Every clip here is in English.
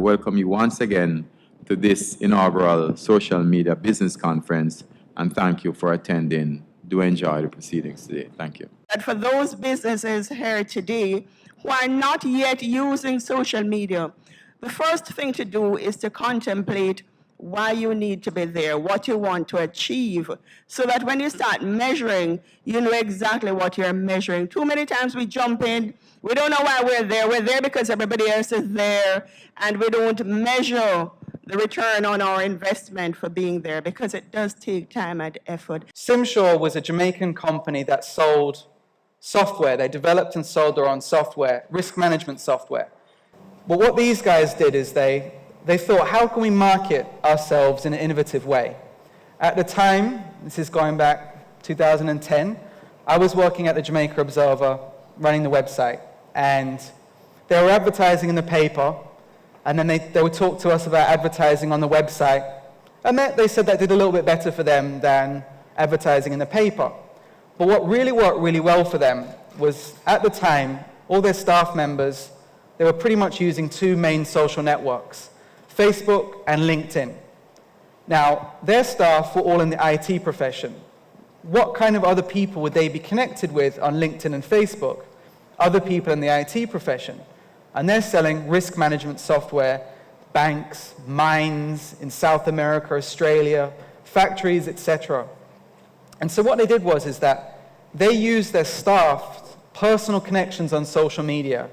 welcome you once again to this inaugural social media business conference, and thank you for attending. Do enjoy the proceedings today. Thank you. And for those businesses here today who are not yet using social media, the first thing to do is to contemplate why you need to be there, what you want to achieve, so that when you start measuring, you know exactly what you're measuring. Too many times we jump in, we don't know why we're there. We're there because everybody else is there, and we don't measure the return on our investment for being there, because it does take time and effort. SimSure was a Jamaican company that sold software. They developed and sold their own software, risk management software. But what these guys did is they thought, how can we market ourselves in an innovative way? At the time, this is going back 2010, I was working at the Jamaica Observer, running the website, and they were advertising in the paper, and then they would talk to us about advertising on the website, and they said that did a little bit better for them than advertising in the paper. But what really worked really well for them was, at the time, all their staff members, they were pretty much using two main social networks, Facebook and LinkedIn. Now, their staff were all in the IT profession. What kind of other people would they be connected with on LinkedIn and Facebook? Other people in the IT profession. And they're selling risk management software, banks, mines in South America, Australia, factories, etc. And so what they did is that they used their staff's personal connections on social media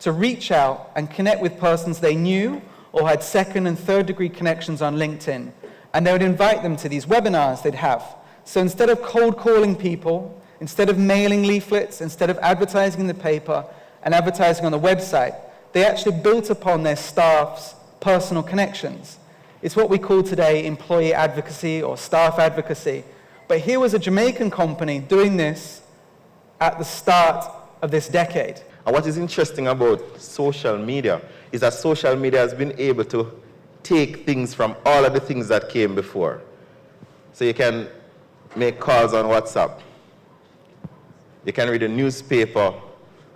to reach out and connect with persons they knew or had second and third degree connections on LinkedIn. And they would invite them to these webinars they'd have. So instead of cold calling people, instead of mailing leaflets, instead of advertising in the paper and advertising on the website, they actually built upon their staff's personal connections. It's what we call today employee advocacy or staff advocacy. But here was a Jamaican company doing this at the start of this decade. And what is interesting about social media is that social media has been able to take things from all of the things that came before. So you can make calls on WhatsApp. You can read a newspaper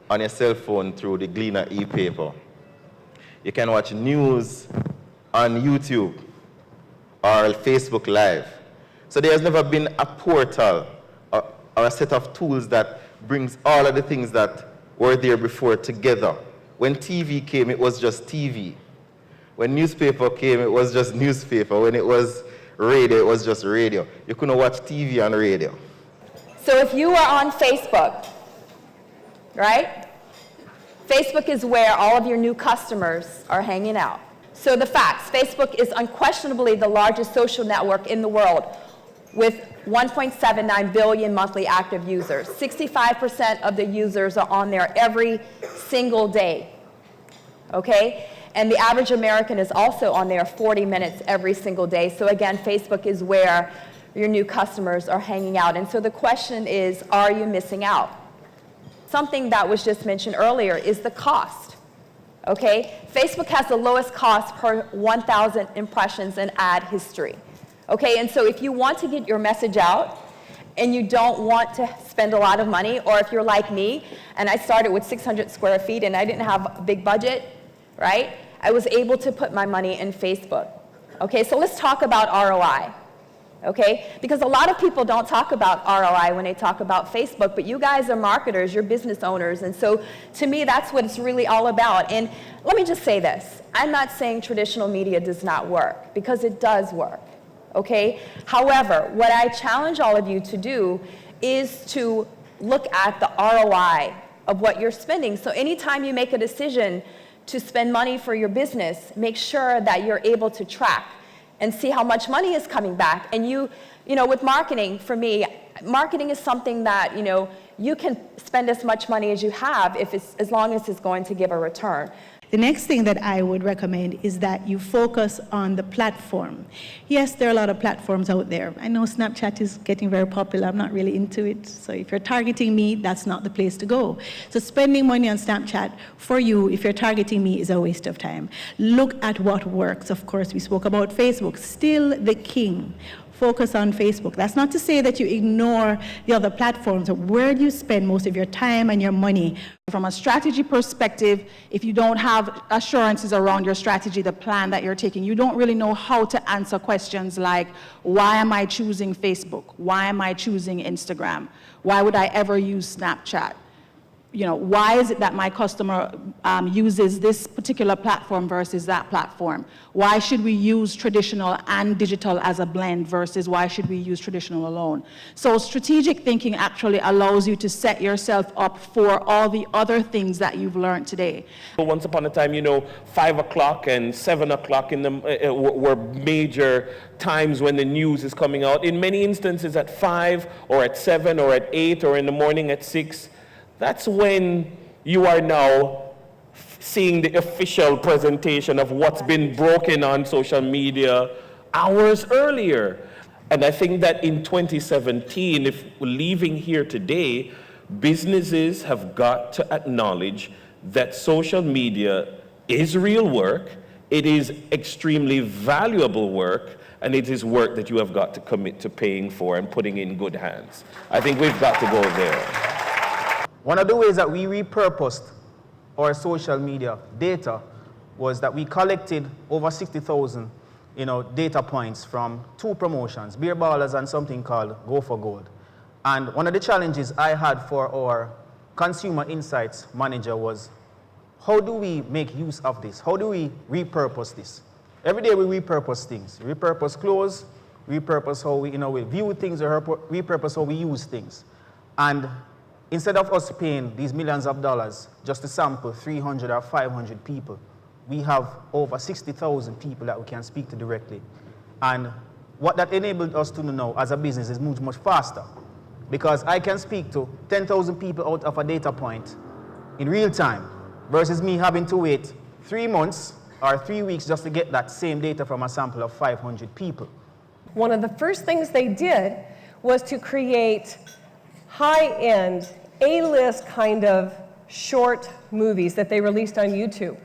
on your cell phone through the Gleaner e-paper. You can watch news on YouTube or Facebook Live. So there has never been a portal or a set of tools that brings all of the things that were there before together. When TV came, it was just TV. When newspaper came, it was just newspaper. When it was radio, it was just radio. You couldn't watch TV on radio. So if you are on Facebook, right? Facebook is where all of your new customers are hanging out. So the facts, Facebook is unquestionably the largest social network in the world with 1.79 billion monthly active users. 65% of the users are on there every single day, okay? And the average American is also on there 40 minutes every single day. So again, Facebook is where your new customers are hanging out. And so the question is, are you missing out? Something that was just mentioned earlier is the cost, okay? Facebook has the lowest cost per 1,000 impressions in ad history. Okay, and so if you want to get your message out and you don't want to spend a lot of money, or if you're like me and I started with 600 square feet and I didn't have a big budget, right? I was able to put my money in Facebook. Okay, so let's talk about ROI. Okay, because a lot of people don't talk about ROI when they talk about Facebook, but you guys are marketers, you're business owners, and so to me that's what it's really all about. And let me just say this, I'm not saying traditional media does not work, because it does work. Okay? However, what I challenge all of you to do is to look at the ROI of what you're spending. So anytime you make a decision to spend money for your business, make sure that you're able to track and see how much money is coming back. And you know, with marketing, for me, marketing is something that, you know, you can spend as much money as you have as long as it's going to give a return. The next thing that I would recommend is that you focus on the platform. Yes, there are a lot of platforms out there. I know Snapchat is getting very popular. I'm not really into it. So if you're targeting me, that's not the place to go. So spending money on Snapchat for you, if you're targeting me, is a waste of time. Look at what works. Of course, we spoke about Facebook. Still the king. focus on Facebook. That's not to say that you ignore the other platforms. Where do you spend most of your time and your money? From a strategy perspective, if you don't have assurances around your strategy, the plan that you're taking, you don't really know how to answer questions like, why am I choosing Facebook? Why am I choosing Instagram? Why would I ever use Snapchat? You know, why is it that my customer uses this particular platform versus that platform? Why should we use traditional and digital as a blend versus why should we use traditional alone? So strategic thinking actually allows you to set yourself up for all the other things that you've learned today. Once upon a time, you know, 5 o'clock and 7 o'clock were major times when the news is coming out. In many instances at 5 or at 7 or at 8 or in the morning at 6. That's when you are now seeing the official presentation of what's been broken on social media hours earlier. And I think that in 2017, if we're leaving here today, businesses have got to acknowledge that social media is real work, it is extremely valuable work, and it is work that you have got to commit to paying for and putting in good hands. I think we've got to go there. One of the ways that we repurposed our social media data was that we collected over 60,000, data points from 2 promotions, Beer Ballers and something called Go for Gold. And one of the challenges I had for our consumer insights manager was, how do we make use of this? How do we repurpose this? Every day we repurpose things. Repurpose clothes, repurpose how we view things, or repurpose how we use things. And instead of us paying these millions of dollars just to sample 300 or 500 people, we have over 60,000 people that we can speak to directly. And what that enabled us to do now as a business is much, much faster. Because I can speak to 10,000 people out of a data point in real time versus me having to wait 3 months or 3 weeks just to get that same data from a sample of 500 people. One of the first things they did was to create high-end, A-list kind of short movies that they released on YouTube.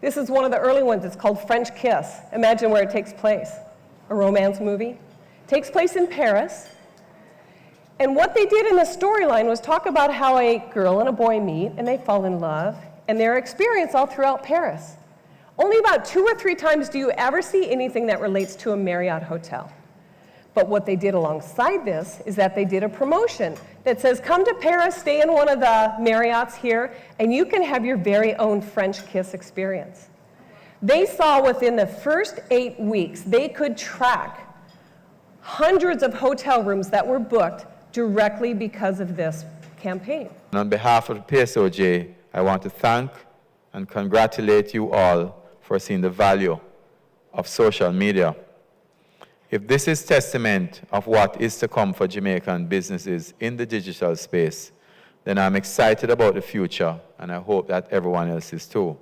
This is one of the early ones. It's called French Kiss. Imagine where it takes place. A romance movie. It takes place in Paris. And what they did in the storyline was talk about how a girl and a boy meet and they fall in love and their experience all throughout Paris. Only about 2 or 3 times do you ever see anything that relates to a Marriott hotel. But what they did alongside this is that they did a promotion that says, come to Paris, stay in one of the Marriotts here, and you can have your very own French kiss experience. They saw within the first 8 weeks, they could track hundreds of hotel rooms that were booked directly because of this campaign. And on behalf of the PSOJ, I want to thank and congratulate you all for seeing the value of social media. If this is testament of what is to come for Jamaican businesses in the digital space, then I'm excited about the future, and I hope that everyone else is too.